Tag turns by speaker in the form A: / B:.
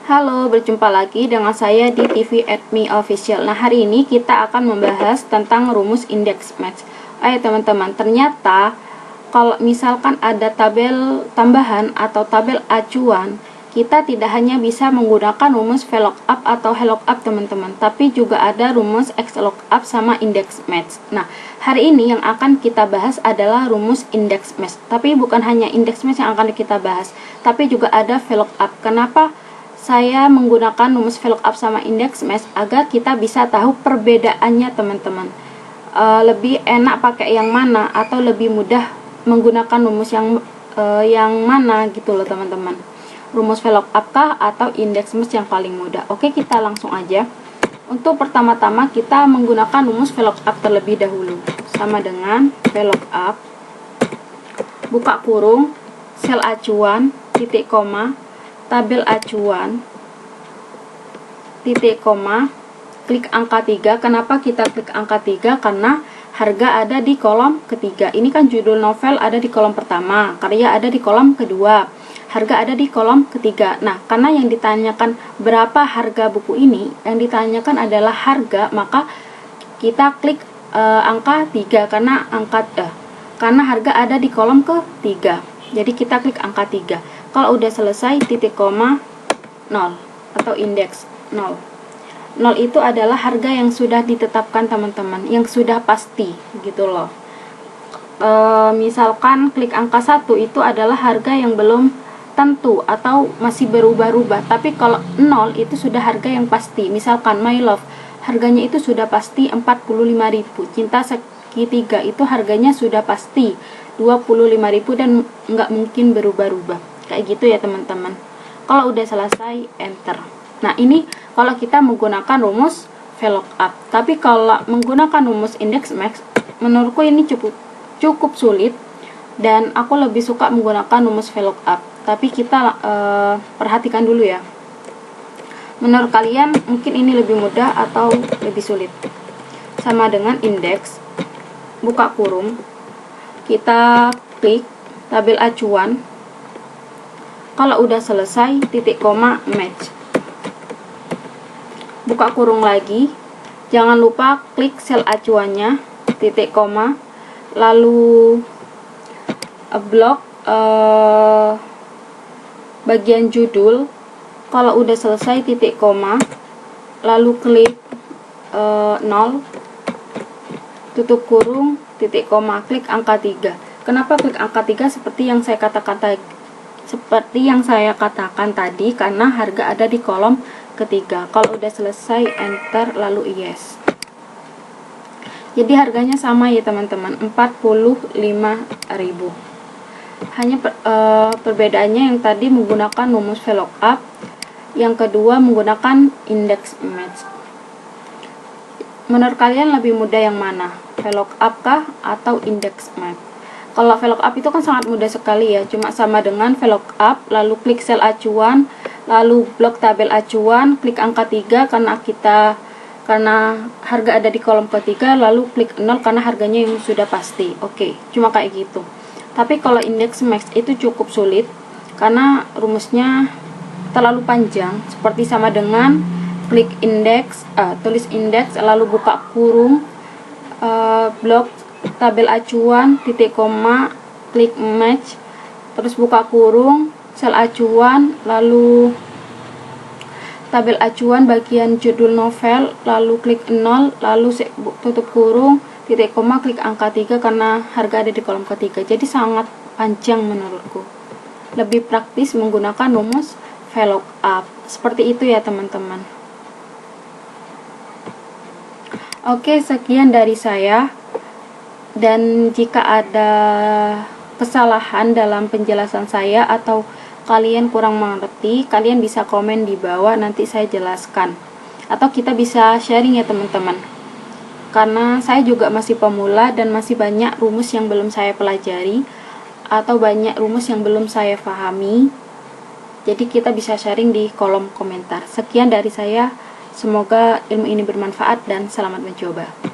A: Halo, berjumpa lagi dengan saya di TV Admi Official. Nah, hari ini kita akan membahas tentang rumus index match. Ayo teman-teman, ternyata kalau misalkan ada tabel tambahan atau tabel acuan, kita tidak hanya bisa menggunakan rumus VLOOKUP atau HLOOKUP teman-teman, tapi juga ada rumus XLOOKUP sama index match. Nah, hari ini yang akan kita bahas adalah rumus index match. Tapi bukan hanya index match yang akan kita bahas, tapi juga ada VLOOKUP. Kenapa saya menggunakan rumus VLOOKUP sama index match? Agar kita bisa tahu perbedaannya teman-teman. Lebih enak pakai yang mana atau lebih mudah menggunakan rumus yang mana gitu loh teman-teman. Rumus VLOOKUP kah atau index match yang paling mudah? Oke, kita langsung aja. Untuk pertama-tama kita menggunakan rumus VLOOKUP terlebih dahulu. Sama dengan VLOOKUP buka kurung, sel acuan, titik koma, tabel acuan, titik koma, klik angka 3. Kenapa kita klik angka 3? Karena harga ada di kolom ketiga. Ini kan judul novel ada di kolom pertama, karya ada di kolom kedua, harga ada di kolom ketiga. Nah, karena yang ditanyakan berapa harga buku ini, yang ditanyakan adalah harga, maka kita klik angka 3 karena harga ada di kolom ketiga. Jadi kita klik angka 3. Kalau udah selesai, titik koma 0 atau indeks 0. 0 itu adalah harga yang sudah ditetapkan teman-teman, yang sudah pasti gitu loh. Misalkan klik angka 1 itu adalah harga yang belum tentu atau masih berubah-ubah. Tapi kalau 0 itu sudah harga yang pasti. Misalkan My Love, harganya itu sudah pasti 45.000. Cinta Segitiga itu harganya sudah pasti 25.000 dan nggak mungkin berubah-ubah. Kayak gitu ya teman-teman. Kalau udah selesai, enter. Nah, ini kalau kita menggunakan rumus VLOOKUP. Tapi kalau menggunakan rumus index match, menurutku ini cukup sulit, dan aku lebih suka menggunakan rumus VLOOKUP. Tapi kita perhatikan dulu ya. Menurut kalian mungkin ini lebih mudah atau lebih sulit? Sama dengan indeks, buka kurung, kita klik tabel acuan. Kalau udah selesai, titik koma match. Buka kurung lagi. Jangan lupa klik sel acuannya, titik koma, lalu blok bagian judul. Kalau udah selesai, titik koma, lalu klik 0, tutup kurung, titik koma, klik angka 3. Kenapa klik angka 3? Seperti yang saya katakan tadi, karena harga ada di kolom ketiga. Kalau udah selesai, enter, lalu yes. Jadi harganya sama ya teman-teman, 45.000. Hanya perbedaannya yang tadi menggunakan rumus VLOOKUP, yang kedua menggunakan index match. Menurut kalian lebih mudah yang mana? VLOOKUP kah atau index match? Kalau VLOOKUP itu kan sangat mudah sekali ya, cuma sama dengan VLOOKUP, lalu klik sel acuan, lalu blok tabel acuan, klik angka 3 karena harga ada di kolom ketiga, lalu klik 0 karena harganya yang sudah pasti. Oke, cuma kayak gitu. Tapi kalau index match itu cukup sulit karena rumusnya terlalu panjang, seperti sama dengan klik indeks, tulis indeks, lalu buka kurung, blok tabel acuan, titik koma, klik match, terus buka kurung, sel acuan, lalu tabel acuan bagian judul novel, lalu klik 0, lalu tutup kurung, titik koma, klik angka 3 karena harga ada di kolom ketiga. Jadi sangat panjang menurutku. Lebih praktis menggunakan rumus VLOOKUP. Seperti itu ya teman-teman. Oke, sekian dari saya. Dan jika ada kesalahan dalam penjelasan saya atau kalian kurang mengerti, kalian bisa komen di bawah, nanti saya jelaskan. Atau kita bisa sharing ya teman-teman. Karena saya juga masih pemula dan masih banyak rumus yang belum saya pelajari atau banyak rumus yang belum saya pahami. Jadi kita bisa sharing di kolom komentar. Sekian dari saya. Semoga ilmu ini bermanfaat dan selamat mencoba.